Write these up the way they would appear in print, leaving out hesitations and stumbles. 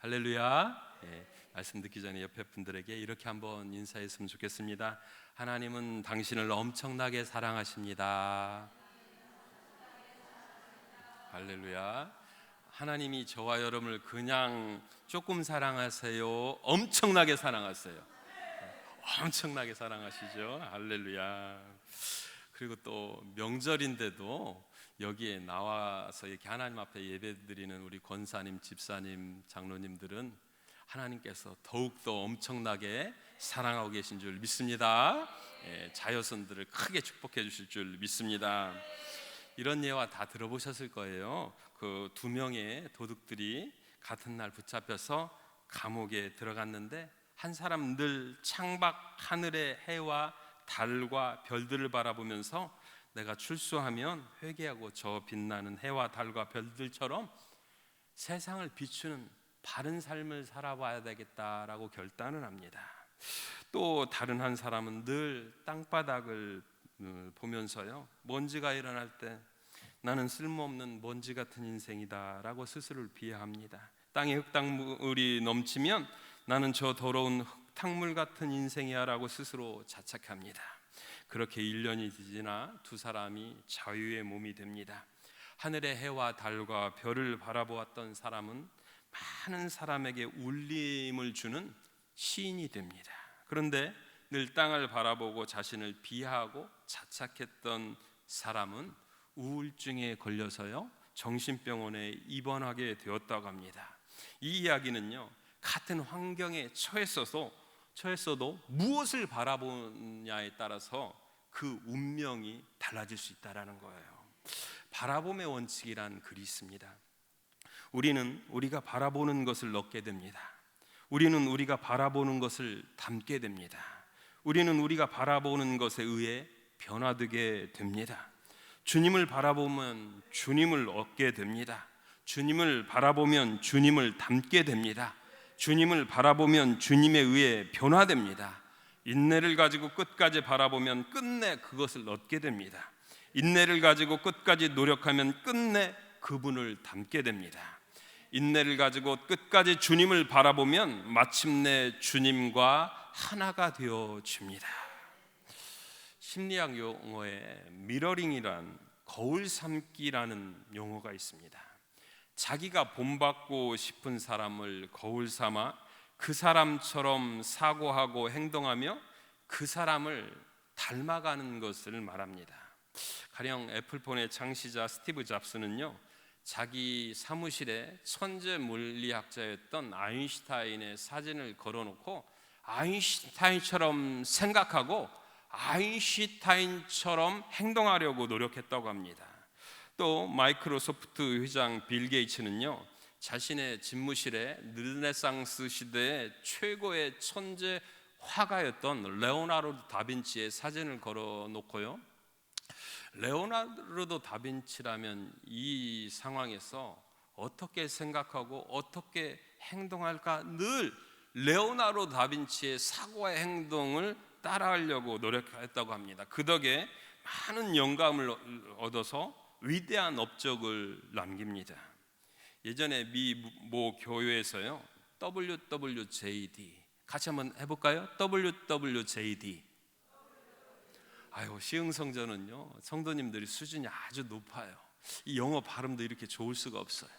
할렐루야. 말씀 듣기 전에 옆에 분들에게 이렇게 한번 인사했으면 좋겠습니다. 하나님은 당신을 엄청나게 사랑하십니다. 할렐루야. 하나님이 저와 여러분을 그냥 조금 사랑하세요? 엄청나게 사랑하세요? 엄청나게 사랑하시죠. 할렐루야. 그리고 또 명절인데도 여기에 나와서 이렇게 하나님 앞에 예배드리는 우리 권사님, 집사님, 장로님들은 하나님께서 더욱더 엄청나게 사랑하고 계신 줄 믿습니다. 자녀손들을 크게 축복해 주실 줄 믿습니다. 이런 예화 다 들어보셨을 거예요. 그 두 명의 도둑들이 같은 날 붙잡혀서 감옥에 들어갔는데 한 사람 늘 창밖 하늘의 해와 달과 별들을 바라보면서 내가 출소하면 회개하고 저 빛나는 해와 달과 별들처럼 세상을 비추는 바른 삶을 살아봐야 되겠다라고 결단을 합니다. 또 다른 한 사람은 늘 땅바닥을 보면서요, 먼지가 일어날 때 나는 쓸모없는 먼지 같은 인생이다 라고 스스로를 비하합니다. 땅에 흙탕물이 넘치면 나는 저 더러운 흙탕물 같은 인생이야 라고 스스로 자책합니다. 그렇게 1년이 지나 두 사람이 자유의 몸이 됩니다. 하늘의 해와 달과 별을 바라보았던 사람은 많은 사람에게 울림을 주는 시인이 됩니다. 그런데 늘 땅을 바라보고 자신을 비하하고 자책했던 사람은 우울증에 걸려서요, 정신병원에 입원하게 되었다고 합니다. 이 이야기는요, 같은 환경에 처했어도 무엇을 바라보냐에 따라서 그 운명이 달라질 수 있다는 거예요. 바라봄의 원칙이란 글이 있습니다. 우리는 우리가 바라보는 것을 얻게 됩니다. 우리는 우리가 바라보는 것을 담게 됩니다. 우리는 우리가 바라보는 것에 의해 변화되게 됩니다. 주님을 바라보면 주님을 얻게 됩니다. 주님을 바라보면 주님을 담게 됩니다. 주님을 바라보면 주님에 의해 변화됩니다. 인내를 가지고 끝까지 바라보면 끝내 그것을 얻게 됩니다. 인내를 가지고 끝까지 노력하면 끝내 그분을 닮게 됩니다. 인내를 가지고 끝까지 주님을 바라보면 마침내 주님과 하나가 되어집니다. 심리학 용어에 미러링이란 거울 삼기라는 용어가 있습니다. 자기가 본받고 싶은 사람을 거울 삼아 그 사람처럼 사고하고 행동하며 그 사람을 닮아가는 것을 말합니다. 가령 애플폰의 창시자 스티브 잡스는요, 자기 사무실에 천재 물리학자였던 아인슈타인의 사진을 걸어놓고 아인슈타인처럼 생각하고 아인슈타인처럼 행동하려고 노력했다고 합니다. 또 마이크로소프트 회장 빌 게이츠는요, 자신의 집무실에 르네상스 시대의 최고의 천재 화가였던 레오나르도 다빈치의 사진을 걸어놓고요, 레오나르도 다빈치라면 이 상황에서 어떻게 생각하고 어떻게 행동할까 늘 레오나르도 다빈치의 사고와 행동을 따라하려고 노력했다고 합니다. 그 덕에 많은 영감을 얻어서 위대한 업적을 남깁니다. 예전에 미 모 교회에서요, WWJD 같이 한번 해볼까요? WWJD. 시흥성전은요, 성도님들이 수준이 아주 높아요. 이 영어 발음도 이렇게 좋을 수가 없어요.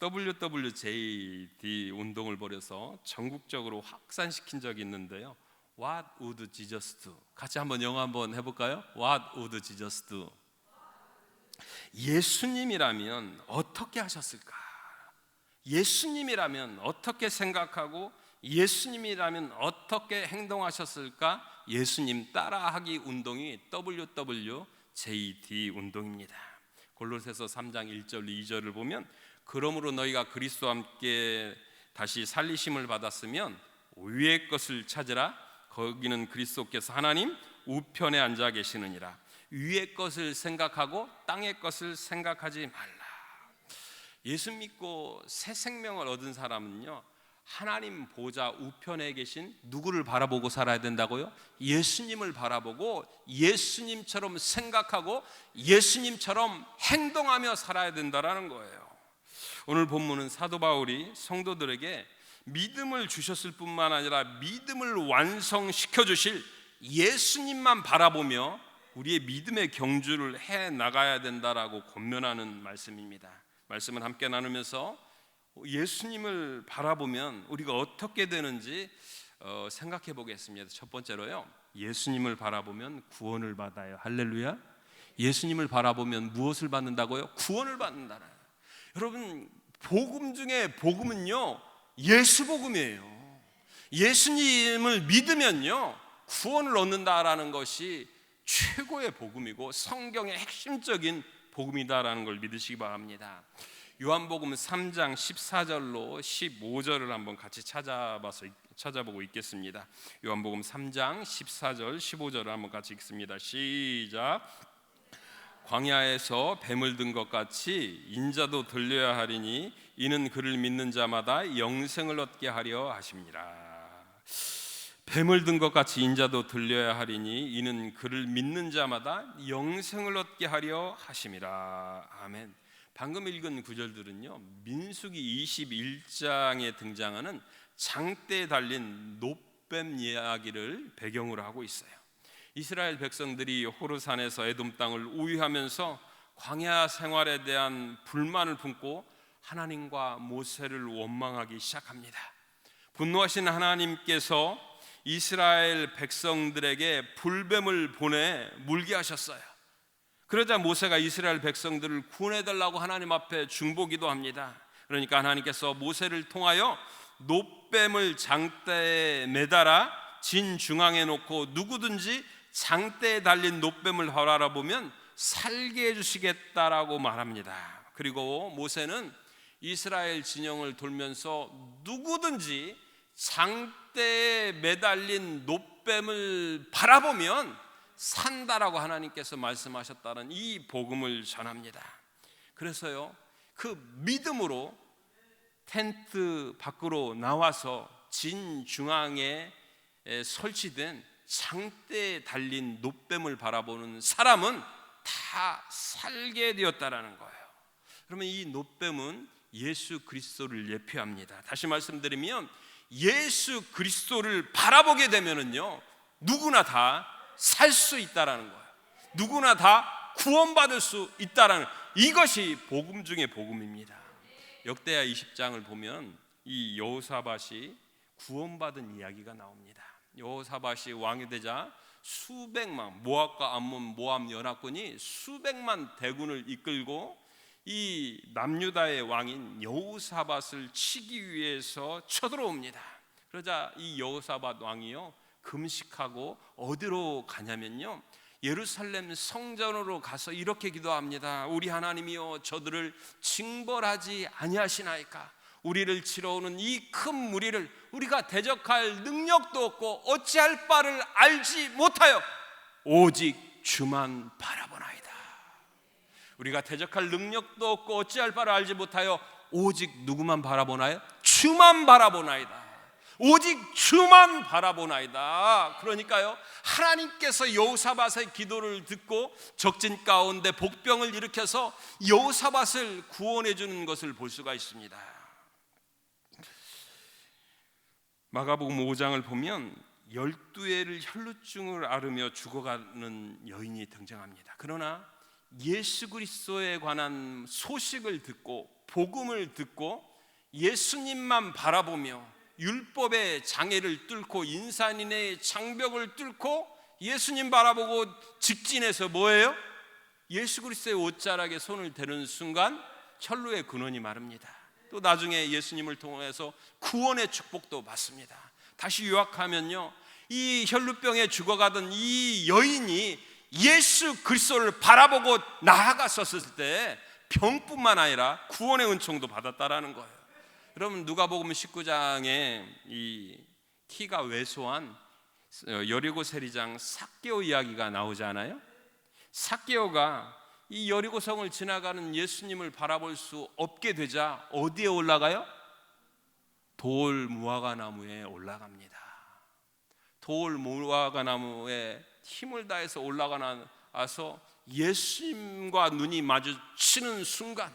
WWJD 운동을 벌여서 전국적으로 확산시킨 적이 있는데요. What would Jesus do? 같이 한번 영어 한번 해볼까요? What would Jesus do? 예수님이라면 어떻게 하셨을까? 예수님이라면 어떻게 생각하고 예수님이라면 어떻게 행동하셨을까? 예수님 따라하기 운동이 WWJD 운동입니다. 골로새서 3장 1절 2절을 보면, 그러므로 너희가 그리스도와 함께 다시 살리심을 받았으면 위의 것을 찾으라. 거기는 그리스도께서 하나님 우편에 앉아 계시느니라. 위의 것을 생각하고 땅의 것을 생각하지 말라. 예수 믿고 새 생명을 얻은 사람은요, 하나님 보좌 우편에 계신 누구를 바라보고 살아야 된다고요? 예수님을 바라보고 예수님처럼 생각하고 예수님처럼 행동하며 살아야 된다라는 거예요. 오늘 본문은 사도 바울이 성도들에게 믿음을 주셨을 뿐만 아니라 믿음을 완성시켜 주실 예수님만 바라보며 우리의 믿음의 경주를 해 나가야 된다라고 권면하는 말씀입니다. 말씀을 함께 나누면서 예수님을 바라보면 우리가 어떻게 되는지 생각해 보겠습니다. 첫 번째로요, 예수님을 바라보면 구원을 받아요. 할렐루야. 예수님을 바라보면 무엇을 받는다고요? 구원을 받는다는. 여러분, 복음 중에 복음은요, 예수 복음이에요. 예수님을 믿으면요, 구원을 얻는다라는 것이 최고의 복음이고 성경의 핵심적인 복음이다라는 걸 믿으시기 바랍니다. 요한복음 3장 14절로 15절을 한번 같이 찾아보고 있겠습니다. 요한복음 3장 14절 15절을 한번 같이 읽습니다. 시작. 광야에서 뱀을 든 것 같이 인자도 들려야 하리니 이는 그를 믿는 자마다 영생을 얻게 하려 하심이라. 뱀을 든 것 같이 인자도 들려야 하리니 이는 그를 믿는 자마다 영생을 얻게 하려 하심이라. 아멘. 방금 읽은 구절들은요, 민수기 21장에 등장하는 장대에 달린 놋뱀 이야기를 배경으로 하고 있어요. 이스라엘 백성들이 호르산에서 에돔 땅을 우위하면서 광야 생활에 대한 불만을 품고 하나님과 모세를 원망하기 시작합니다. 분노하신 하나님께서 이스라엘 백성들에게 불뱀을 보내 물게 하셨어요. 그러자 모세가 이스라엘 백성들을 구원해달라고 하나님 앞에 중보기도 합니다. 그러니까 하나님께서 모세를 통하여 놋뱀을 장대에 매달아 진 중앙에 놓고 누구든지 장대에 달린 놋뱀을 바라보면 살게 해주시겠다라고 말합니다. 그리고 모세는 이스라엘 진영을 돌면서 누구든지 장대에 매달린 놋뱀을 바라보면 산다라고 하나님께서 말씀하셨다는 이 복음을 전합니다. 그래서요, 그 믿음으로 텐트 밖으로 나와서 진 중앙에 설치된 장대에 달린 놋뱀을 바라보는 사람은 다 살게 되었다라는 거예요. 그러면 이 놋뱀은 예수 그리스도를 예표합니다. 다시 말씀드리면 예수 그리스도를 바라보게 되면은요, 누구나 다 살 수 있다라는 거예요. 누구나 다 구원받을 수 있다라는, 이것이 복음 중의 복음입니다. 역대하 20장을 보면 이 여호사밧이 구원받은 이야기가 나옵니다. 여호사밧이 왕이 되자 수백만, 모압과 암몬 모압 연합군이 수백만 대군을 이끌고 이 남유다의 왕인 여호사밧을 치기 위해서 쳐들어옵니다. 그러자 이 여호사밧 왕이요, 금식하고 어디로 가냐면요, 예루살렘 성전으로 가서 이렇게 기도합니다. 우리 하나님이여, 저들을 징벌하지 아니하시나이까? 우리를 치러 오는 이 큰 무리를 우리가 대적할 능력도 없고 어찌할 바를 알지 못하여 오직 주만 바라보나이다. 우리가 대적할 능력도 없고 어찌할 바를 알지 못하여 오직 누구만 바라보나요? 주만 바라보나이다. 오직 주만 바라보나이다. 그러니까요, 하나님께서 여호사밧의 기도를 듣고 적진 가운데 복병을 일으켜서 여호사밧을 구원해 주는 것을 볼 수가 있습니다. 마가복음 5장을 보면 12회를 혈루증을 앓으며 죽어가는 여인이 등장합니다. 그러나 예수 그리스도에 관한 소식을 듣고 복음을 듣고 예수님만 바라보며 율법의 장애를 뚫고 인산인해의 장벽을 뚫고 예수님 바라보고 직진해서 뭐예요? 예수 그리스도의 옷자락에 손을 대는 순간 혈루의 근원이 마릅니다. 또 나중에 예수님을 통해서 구원의 축복도 받습니다. 다시 요약하면요, 이 혈루병에 죽어가던 이 여인이 예수 그리스도를 바라보고 나아갔었을 때 병뿐만 아니라 구원의 은총도 받았다라는 거예요. 여러분, 누가복음 19장에 이 키가 왜소한 여리고 세리장 삭개오 이야기가 나오잖아요. 삭개오가 이 여리고성을 지나가는 예수님을 바라볼 수 없게 되자 어디에 올라가요? 돌 무화과 나무에 올라갑니다. 돌 무화과 나무에 힘을 다해서 올라가서 예수님과 눈이 마주치는 순간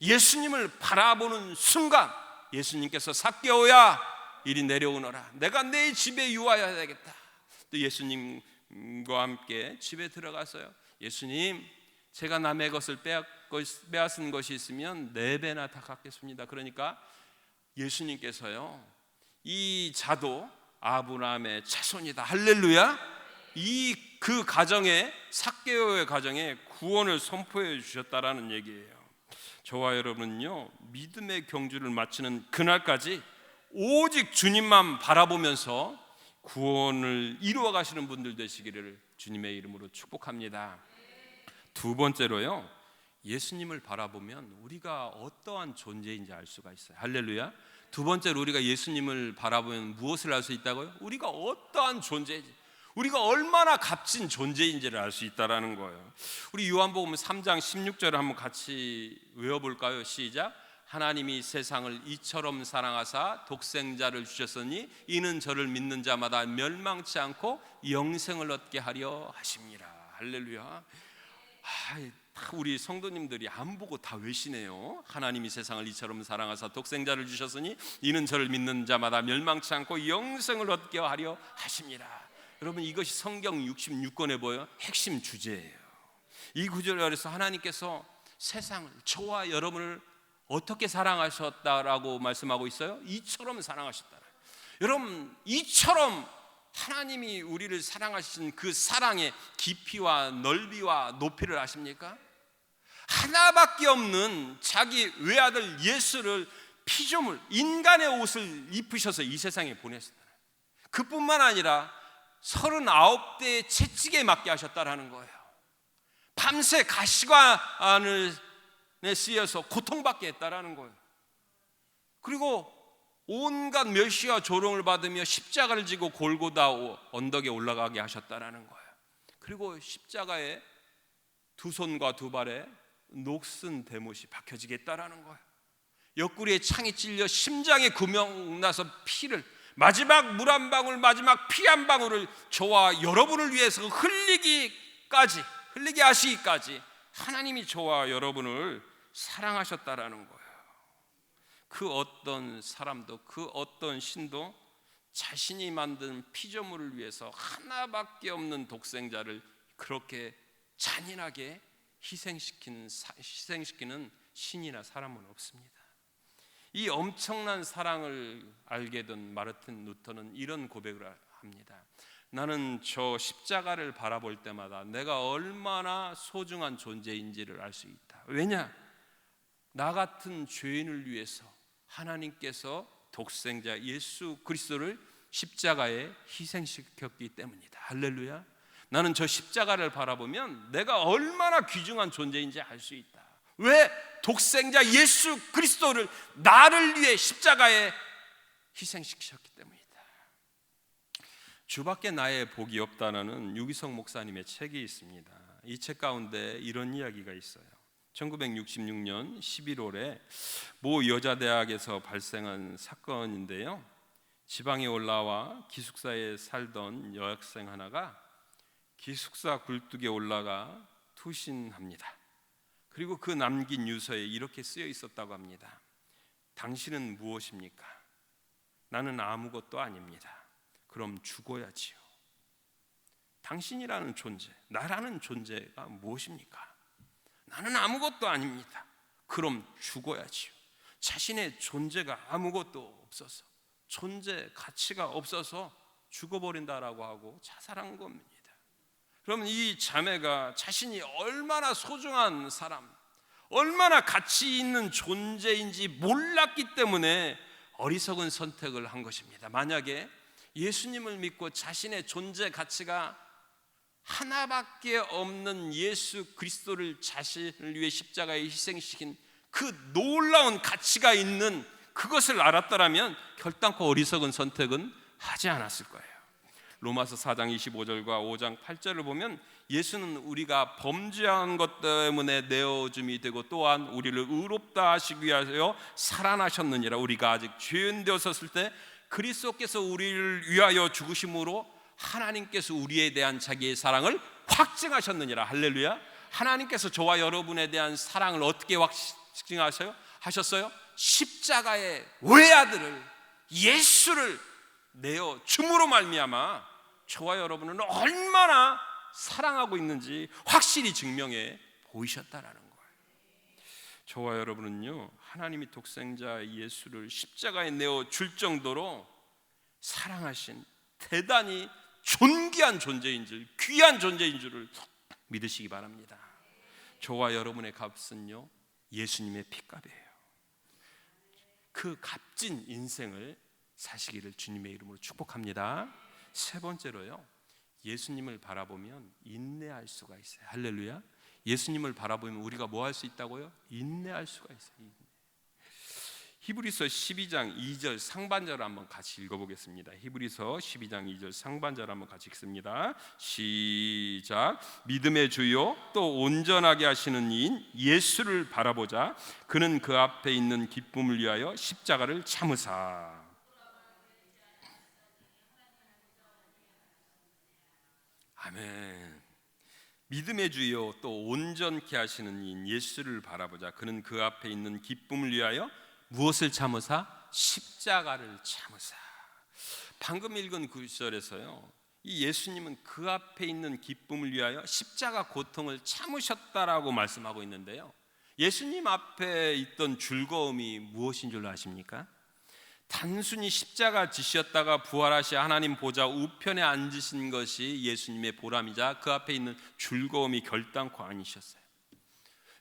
예수님을 바라보는 순간 예수님께서 삭개오야 이리 내려오너라, 내가 내 집에 유하여야 되겠다. 또 예수님과 함께 집에 들어가서요, 예수님, 제가 남의 것을 빼앗은 것이 있으면 4배나 다 갚겠습니다. 그러니까 예수님께서요, 이 자도 아브라함의 자손이다, 할렐루야. 그 가정에, 삭개오의 가정에 구원을 선포해 주셨다라는 얘기예요. 저와 여러분은요, 믿음의 경주를 마치는 그날까지 오직 주님만 바라보면서 구원을 이루어 가시는 분들 되시기를 주님의 이름으로 축복합니다. 두 번째로요, 예수님을 바라보면 우리가 어떠한 존재인지 알 수가 있어요. 할렐루야. 두 번째로 우리가 예수님을 바라보면 무엇을 알 수 있다고요? 우리가 어떠한 존재인지, 우리가 얼마나 값진 존재인지를 알 수 있다라는 거예요. 우리 요한복음 3장 16절을 한번 같이 외워볼까요? 시작. 하나님이 세상을 이처럼 사랑하사 독생자를 주셨으니 이는 저를 믿는 자마다 멸망치 않고 영생을 얻게 하려 하심이라. 할렐루야. 우리 성도님들이 안 보고 다 외시네요. 하나님이 세상을 이처럼 사랑하사 독생자를 주셨으니 이는 저를 믿는 자마다 멸망치 않고 영생을 얻게 하려 하심이라. 여러분, 이것이 성경 66권에 보여 핵심 주제예요. 이 구절에서 하나님께서 세상을, 저와 여러분을 어떻게 사랑하셨다라고 말씀하고 있어요? 이처럼 사랑하셨다. 여러분, 이처럼 하나님이 우리를 사랑하신 그 사랑의 깊이와 넓이와 높이를 아십니까? 하나밖에 없는 자기 외아들 예수를 피조물, 인간의 옷을 입으셔서 이 세상에 보내셨다. 그뿐만 아니라 39대의 채찍에 맞게 하셨다라는 거예요. 밤새 가시관을 쓰여서 고통받게 했다라는 거예요. 그리고 온갖 멸시와 조롱을 받으며 십자가를 지고 골고다 언덕에 올라가게 하셨다라는 거예요. 그리고 십자가에 두 손과 두 발에 녹슨 대못이 박혀지게 했다라는 거예요. 옆구리에 창이 찔려 심장에 구멍 나서 피를, 마지막 물 한 방울, 마지막 피 한 방울을 저와 여러분을 위해서 흘리게 하시기까지 하나님이 저와 여러분을 사랑하셨다라는 거예요. 그 어떤 사람도, 그 어떤 신도 자신이 만든 피조물을 위해서 하나밖에 없는 독생자를 그렇게 잔인하게 희생시키는 신이나 사람은 없습니다. 이 엄청난 사랑을 알게 된 마르틴 루터는 이런 고백을 합니다. 나는 저 십자가를 바라볼 때마다 내가 얼마나 소중한 존재인지를 알 수 있다. 왜냐? 나 같은 죄인을 위해서 하나님께서 독생자 예수 그리스도를 십자가에 희생시켰기 때문이다. 할렐루야. 나는 저 십자가를 바라보면 내가 얼마나 귀중한 존재인지 알 수 있다. 왜? 독생자 예수 그리스도를 나를 위해 십자가에 희생시켰기 때문이다. 주밖에 나의 복이 없다는 유기성 목사님의 책이 있습니다. 이 책 가운데 이런 이야기가 있어요. 1966년 11월에 모 여자대학에서 발생한 사건인데요, 지방에 올라와 기숙사에 살던 여학생 하나가 기숙사 굴뚝에 올라가 투신합니다. 그리고 그 남긴 유서에 이렇게 쓰여 있었다고 합니다. 당신은 무엇입니까? 나는 아무것도 아닙니다. 그럼 죽어야지요. 당신이라는 존재, 나라는 존재가 무엇입니까? 나는 아무것도 아닙니다. 그럼 죽어야지요. 자신의 존재가 아무것도 없어서, 존재 가치가 없어서 죽어버린다라고 하고 자살한 겁니다. 그러면 이 자매가 자신이 얼마나 소중한 사람, 얼마나 가치 있는 존재인지 몰랐기 때문에 어리석은 선택을 한 것입니다. 만약에 예수님을 믿고 자신의 존재 가치가 하나밖에 없는 예수 그리스도를 자신을 위해 십자가에 희생시킨 그 놀라운 가치가 있는 그것을 알았더라면 결단코 어리석은 선택은 하지 않았을 거예요. 로마서 4장 25절과 5장 8절을 보면 예수는 우리가 범죄한 것 때문에 내어줌이 되고 또한 우리를 의롭다 하시기 위하여 살아나셨느니라. 우리가 아직 죄인 되었을 때 그리스도께서 우리를 위하여 죽으심으로 하나님께서 우리에 대한 자기의 사랑을 확증하셨느니라. 할렐루야. 하나님께서 저와 여러분에 대한 사랑을 어떻게 하셨어요? 십자가의 외아들을, 예수를 내어 줌으로 말미암아 저와 여러분은 얼마나 사랑하고 있는지 확실히 증명해 보이셨다라는 거예요. 저와 여러분은요, 하나님이 독생자 예수를 십자가에 내어 줄 정도로 사랑하신 대단히 존귀한 존재인 줄, 귀한 존재인 줄을 믿으시기 바랍니다. 저와 여러분의 값은요, 예수님의 핏값이에요. 그 값진 인생을 사시기를 주님의 이름으로 축복합니다. 세 번째로요, 예수님을 바라보면 인내할 수가 있어요. 할렐루야. 예수님을 바라보면 우리가 뭐 할 수 있다고요? 인내할 수가 있어요. 히브리서 12장 2절 상반절을 한번 같이 읽어보겠습니다. 히브리서 12장 2절 상반절 한번 같이 읽습니다. 시작. 믿음의 주요 또 온전하게 하시는 이인 예수를 바라보자. 그는 그 앞에 있는 기쁨을 위하여 십자가를 참으사. 아멘. 믿음의 주요 또 온전케 하시는 이인 예수를 바라보자. 그는 그 앞에 있는 기쁨을 위하여 무엇을 참으사? 십자가를 참으사. 방금 읽은 구절에서요, 이 예수님은 그 앞에 있는 기쁨을 위하여 십자가 고통을 참으셨다라고 말씀하고 있는데요, 예수님 앞에 있던 즐거움이 무엇인 줄 아십니까? 단순히 십자가 지셨다가 부활하시 하나님 보좌 우편에 앉으신 것이 예수님의 보람이자 그 앞에 있는 즐거움이 결단코 아니셨어요.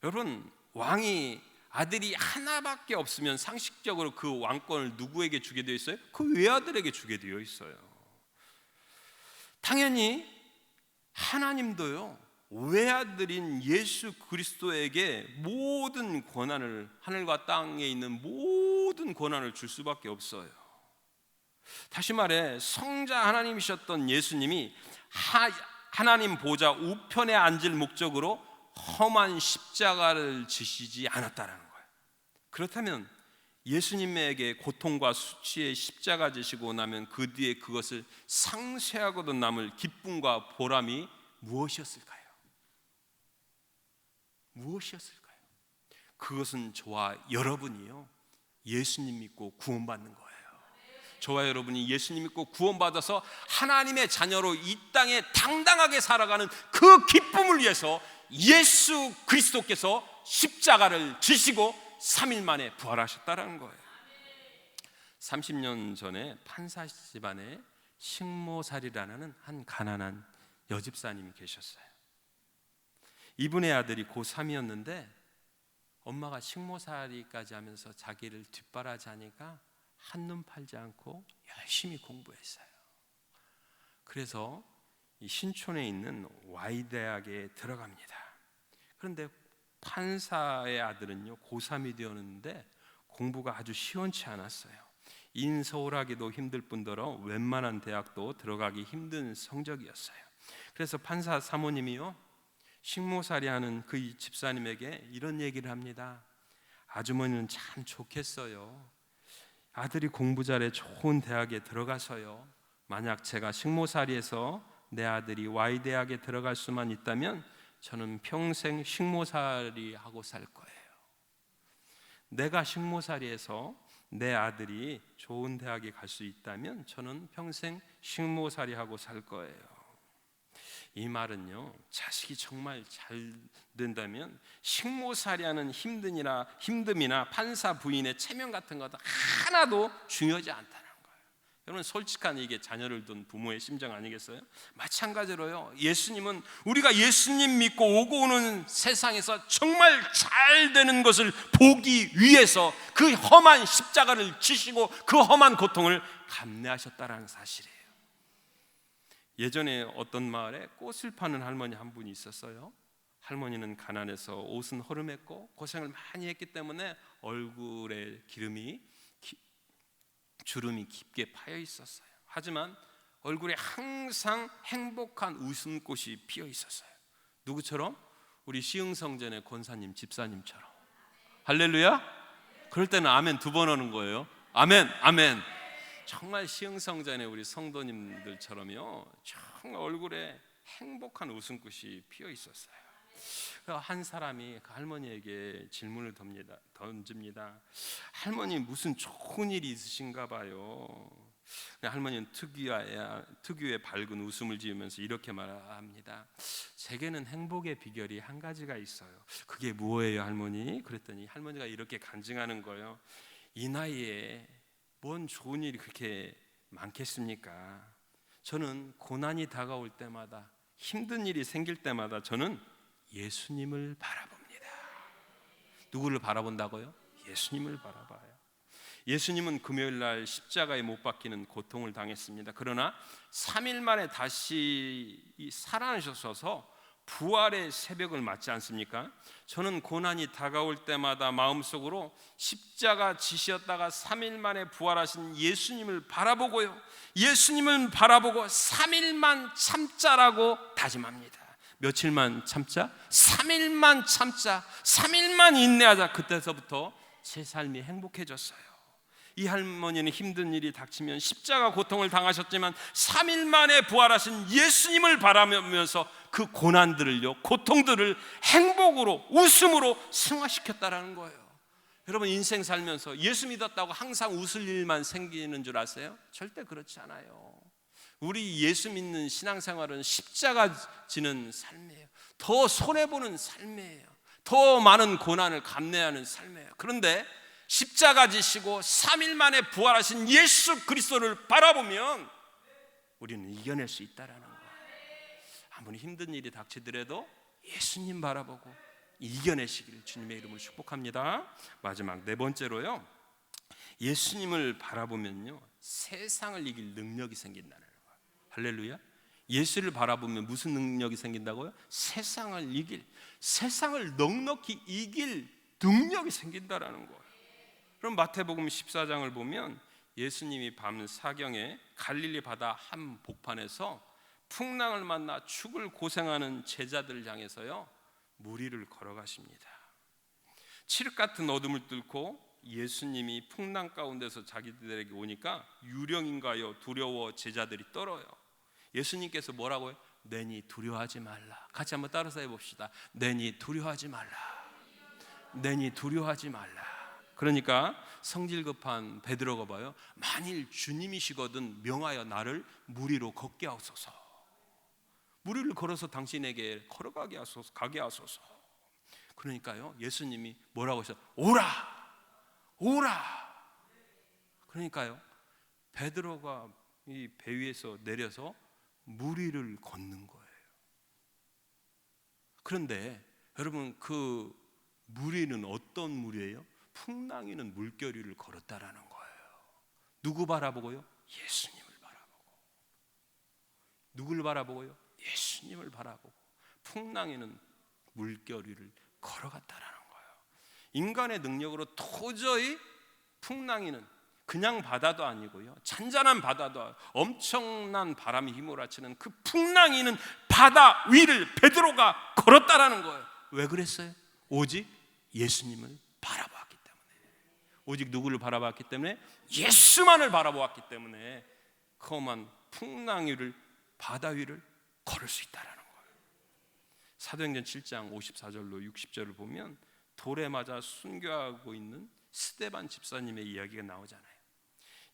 여러분, 왕이 아들이 하나밖에 없으면 상식적으로 그 왕권을 누구에게 주게 되어 있어요? 그 외아들에게 주게 되어 있어요. 당연히 하나님도요, 외아들인 예수 그리스도에게 모든 권한을, 하늘과 땅에 있는 모든 권한을 줄 수밖에 없어요. 다시 말해 성자 하나님이셨던 예수님이 하나님 보좌 우편에 앉을 목적으로 험한 십자가를 지시지 않았다라는 거예요. 그렇다면 예수님에게 고통과 수치의 십자가 지시고 나면 그 뒤에 그것을 상쇄하고도 남을 기쁨과 보람이 무엇이었을까요? 무엇이었을까요? 그것은 저와 여러분이요, 예수님 믿고 구원받는 거예요. 저와 여러분이 예수님 믿고 구원받아서 하나님의 자녀로 이 땅에 당당하게 살아가는 그 기쁨을 위해서 예수 그리스도께서 십자가를 지시고 3일 만에 부활하셨다는 거예요. 30년 전에 판사 집안에 식모살이라는 한 가난한 여집사님이 계셨어요. 이분의 아들이 고3이었는데 엄마가 식모살이까지 하면서 자기를 뒷바라지하니까 한눈 팔지 않고 열심히 공부했어요. 그래서 이 신촌에 있는 Y대학에 들어갑니다. 그런데 판사의 아들은요, 고3이 되었는데 공부가 아주 시원치 않았어요. 인서울하기도 힘들 뿐더러 웬만한 대학도 들어가기 힘든 성적이었어요. 그래서 판사 사모님이요, 식모살이하는 그 집사님에게 이런 얘기를 합니다. 아주머니는 참 좋겠어요. 아들이 공부 잘해 좋은 대학에 들어가서요, 만약 제가 식모살이해서 내 아들이 Y대학에 들어갈 수만 있다면 저는 평생 식모살이 하고 살 거예요. 내가 식모살이해서 내 아들이 좋은 대학에 갈 수 있다면 저는 평생 식모살이 하고 살 거예요. 이 말은요, 자식이 정말 잘 된다면 식모살이하는 힘듦이나 판사 부인의 체면 같은 것도 하나도 중요하지 않다는 거예요. 여러분, 솔직한 이게 자녀를 둔 부모의 심정 아니겠어요? 마찬가지로요, 예수님은 우리가 예수님 믿고 오고 오는 세상에서 정말 잘 되는 것을 보기 위해서 그 험한 십자가를 지시고 그 험한 고통을 감내하셨다는 사실이에요. 예전에 어떤 마을에 꽃을 파는 할머니 한 분이 있었어요. 할머니는 가난해서 옷은 허름했고 고생을 많이 했기 때문에 얼굴에 주름이 깊게 파여 있었어요. 하지만 얼굴에 항상 행복한 웃음꽃이 피어 있었어요. 누구처럼? 우리 시흥성전의 권사님, 집사님처럼. 할렐루야? 그럴 때는 아멘 2번 하는 거예요. 아멘, 아멘. 정말 시흥성전의 우리 성도님들처럼요, 정말 얼굴에 행복한 웃음꽃이 피어 있었어요. 한 사람이 그 할머니에게 질문을 던집니다. 할머니 무슨 좋은 일이 있으신가 봐요. 할머니는 특유의 밝은 웃음을 지으면서 이렇게 말합니다. 제게는 행복의 비결이 한 가지가 있어요. 그게 뭐예요, 할머니? 그랬더니 할머니가 이렇게 간증하는 거예요. 이 나이에 뭔 좋은 일이 그렇게 많겠습니까? 저는 고난이 다가올 때마다, 힘든 일이 생길 때마다 저는 예수님을 바라봅니다. 누구를 바라본다고요? 예수님을 바라봐요. 예수님은 금요일 날 십자가에 못 박히는 고통을 당했습니다. 그러나 3일 만에 다시 살아나셔서 부활의 새벽을 맞지 않습니까? 저는 고난이 다가올 때마다 마음속으로 십자가 지셨다가 3일 만에 부활하신 예수님을 바라보고요, 예수님을 바라보고 3일만 참자라고 다짐합니다. 며칠만 참자? 3일만 참자, 3일만 인내하자. 그때서부터 제 삶이 행복해졌어요. 이 할머니는 힘든 일이 닥치면 십자가 고통을 당하셨지만 3일 만에 부활하신 예수님을 바라보면서 그 고난들을요, 고통들을 행복으로, 웃음으로 승화시켰다라는 거예요. 여러분, 인생 살면서 예수 믿었다고 항상 웃을 일만 생기는 줄 아세요? 절대 그렇지 않아요. 우리 예수 믿는 신앙생활은 십자가 지는 삶이에요. 더 손해보는 삶이에요. 더 많은 고난을 감내하는 삶이에요. 그런데 십자가 지시고 3일 만에 부활하신 예수 그리스도를 바라보면 우리는 이겨낼 수 있다라는 거예요. 아무리 힘든 일이 닥치더라도 예수님 바라보고 이겨내시기를 주님의 이름으로 축복합니다. 마지막 네 번째로요, 예수님을 바라보면요 세상을 이길 능력이 생긴다는 거예요. 할렐루야. 예수를 바라보면 무슨 능력이 생긴다고요? 세상을 이길, 세상을 넉넉히 이길 능력이 생긴다라는 거예요. 그럼 마태복음 14장을 보면 예수님이 밤 사경에 갈릴리 바다 한 복판에서 풍랑을 만나 죽을 고생하는 제자들을 향해서요 물 위를 걸어가십니다. 칠흑 같은 어둠을 뚫고 예수님이 풍랑 가운데서 자기들에게 오니까 유령인가요? 두려워 제자들이 떨어요. 예수님께서 뭐라고요? 내니 두려워하지 말라. 같이 한번 따라서 해봅시다. 내니 두려워하지 말라. 내니 두려워하지 말라. 그러니까 성질 급한 베드로가 봐요. 만일 주님이시거든 명하여 나를 물 위로 걷게 하소서. 물 위를 걸어서 당신에게 걸어가게 하소서, 가게 하소서. 그러니까요 예수님이 뭐라고 하셨어요? 오라, 오라. 그러니까요 베드로가 이 배 위에서 내려서 물 위를 걷는 거예요. 그런데 여러분, 그 물 위는 어떤 물이에요? 풍랑이는 물결 위를 걸었다라는 거예요. 누구 바라보고요? 예수님을 바라보고. 누구를 바라보고요? 예수님을 바라보고 풍랑이는 물결 위를 걸어갔다라는 거예요. 인간의 능력으로 도저히 풍랑이는 그냥 바다도 아니고요, 잔잔한 바다도, 엄청난 바람이 휘몰아치는 그 풍랑이는 바다 위를 베드로가 걸었다라는 거예요. 왜 그랬어요? 오직 예수님을 바라보았기 때문에. 오직 누구를 바라봤기 때문에? 예수만을 바라보았기 때문에 험한 풍랑 위를, 바다 위를 걸을 수 있다라는 거예요. 사도행전 7장 54절로 60절을 보면 돌에 맞아 순교하고 있는 스데반 집사님의 이야기가 나오잖아요.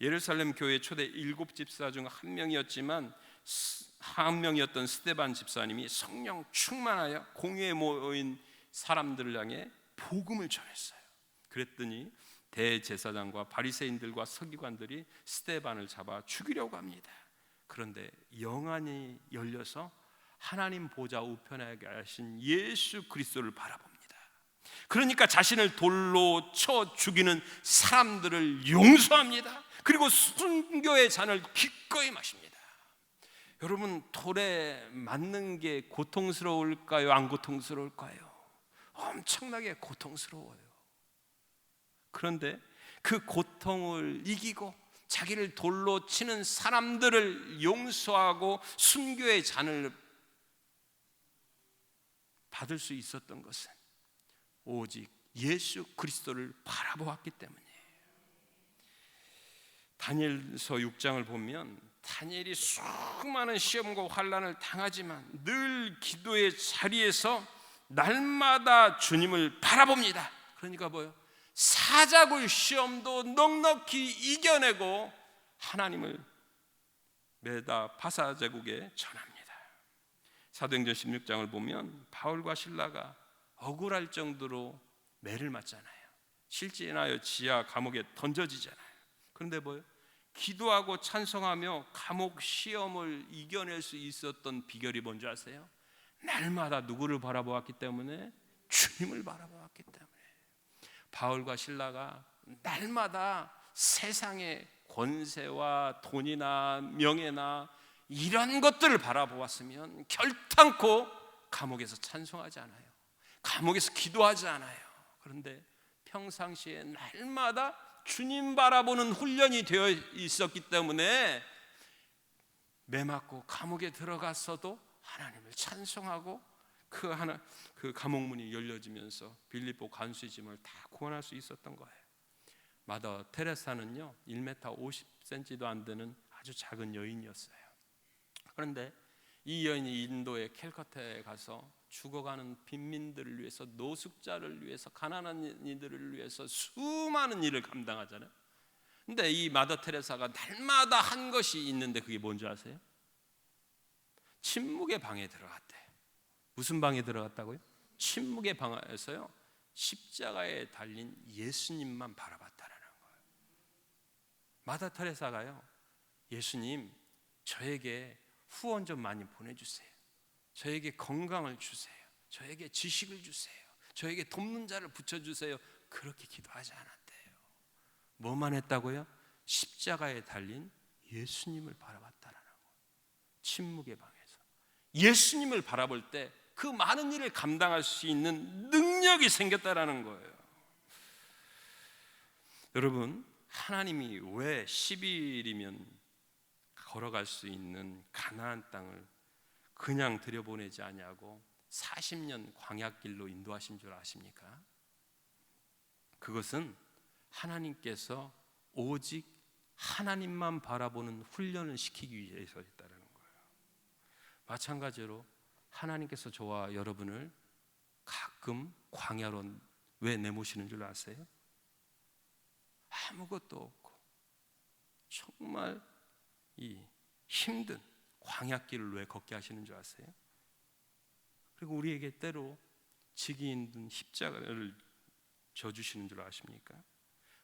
예루살렘 교회 초대 7집사 중 한 명이었지만 한 명이었던 스데반 집사님이 성령 충만하여 공회에 모인 사람들을 향해 복음을 전했어요. 그랬더니 대제사장과 바리새인들과 서기관들이 스데반을 잡아 죽이려고 합니다. 그런데 영안이 열려서 하나님 보좌 우편에 계신 예수 그리스도를 바라봅니다. 그러니까 자신을 돌로 쳐 죽이는 사람들을 용서합니다. 그리고 순교의 잔을 기꺼이 마십니다. 여러분, 돌에 맞는 게 고통스러울까요? 안 고통스러울까요? 엄청나게 고통스러워요. 그런데 그 고통을 이기고 자기를 돌로 치는 사람들을 용서하고 순교의 잔을 받을 수 있었던 것은 오직 예수 그리스도를 바라보았기 때문이에요. 다니엘서 6장을 보면 다니엘이 수많은 시험과 환난을 당하지만 늘 기도의 자리에서 날마다 주님을 바라봅니다. 그러니까 뭐요? 사자굴 시험도 넉넉히 이겨내고 하나님을 메다 바사제국에 전합니다. 사도행전 16장을 보면 바울과 실라가 억울할 정도로 매를 맞잖아요. 실진하여 지하 감옥에 던져지잖아요. 그런데 뭐요? 기도하고 찬송하며 감옥 시험을 이겨낼 수 있었던 비결이 뭔지 아세요? 날마다 누구를 바라보았기 때문에? 주님을 바라보았기 때문에. 바울과 실라가 날마다 세상의 권세와 돈이나 명예나 이런 것들을 바라보았으면 결탄코 감옥에서 찬송하지 않아요. 감옥에서 기도하지 않아요. 그런데 평상시에 날마다 주님 바라보는 훈련이 되어 있었기 때문에 매 맞고 감옥에 들어갔어도 하나님을 찬송하고 그 감옥문이 열려지면서 빌립보 간수의 짐을 다 구원할 수 있었던 거예요. 마더 테레사는요 1m 50cm도 안 되는 아주 작은 여인이었어요. 그런데 이 여인이 인도의 캘커타에 가서 죽어가는 빈민들을 위해서, 노숙자를 위해서, 가난한 이들을 위해서 수많은 일을 감당하잖아요. 근데 이 마더 테레사가 날마다 한 것이 있는데 그게 뭔지 아세요? 침묵의 방에 들어갔대. 무슨 방에 들어갔다고요? 침묵의 방에서요 십자가에 달린 예수님만 바라봤다라는 거예요. 마더 테레사가요, 예수님 저에게 후원 좀 많이 보내주세요. 저에게 건강을 주세요. 저에게 지식을 주세요. 저에게 돕는 자를 붙여주세요. 그렇게 기도하지 않았대요. 뭐만 했다고요? 십자가에 달린 예수님을 바라봤다라는 거예요. 침묵의 방에서 예수님을 바라볼 때 그 많은 일을 감당할 수 있는 능력이 생겼다라는 거예요. 여러분, 하나님이 왜 10일이면 걸어갈 수 있는 가나안 땅을 그냥 들여보내지 아니하고 40년 광야길로 인도하신 줄 아십니까? 그것은 하나님께서 오직 하나님만 바라보는 훈련을 시키기 위해서였다는 거예요. 마찬가지로 하나님께서 저와 여러분을 가끔 광야로 왜 내모시는 줄 아세요? 아무것도 없고 정말 이 힘든 광야길을 왜 걷게 하시는 줄 아세요? 그리고 우리에게 때로 지기 힘든 십자가를 져주시는 줄 아십니까?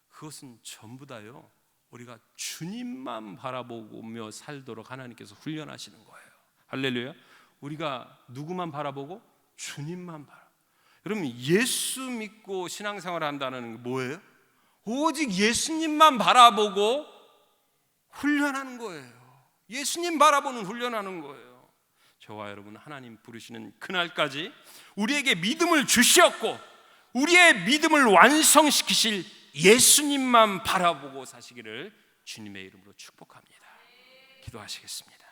그것은 전부 다요 우리가 주님만 바라보며 살도록 하나님께서 훈련하시는 거예요. 할렐루야. 우리가 누구만 바라보고? 주님만 바라. 여러분, 예수 믿고 신앙생활을 한다는 게 뭐예요? 오직 예수님만 바라보고 훈련하는 거예요. 예수님 바라보는 훈련하는 거예요. 저와 여러분, 하나님 부르시는 그날까지 우리에게 믿음을 주셨고 우리의 믿음을 완성시키실 예수님만 바라보고 사시기를 주님의 이름으로 축복합니다. 기도하시겠습니다.